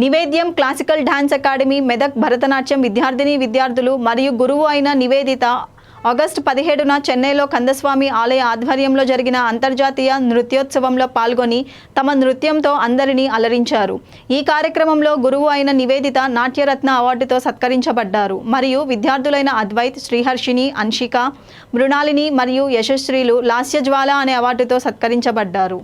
నివేద్యం classical dance academy Medak Bharatanatyam విద్యార్థులు మరియు గురువు అయిన నివేదిత ఆగస్టు 17న చెన్నైలో కందస్వామి ఆలయ ఆధ్వర్యంలో జరిగిన అంతర్జాతీయ నృత్యోత్సవంలో పాల్గొని తమ నృత్యంతో అందరినీ అలరించారు. ఈ కార్యక్రమంలో గురువు అయిన నివేదిత నాట్యరత్న అవార్డుతో సత్కరించబడ్డారు. మరియు విద్యార్థులైన అద్వైత్, శ్రీహర్షిని, అన్షిక, మృణాలిని మరియు యశస్శ్రీలు లాస్యజ్వాల అనే అవార్డుతో సత్కరించబడ్డారు.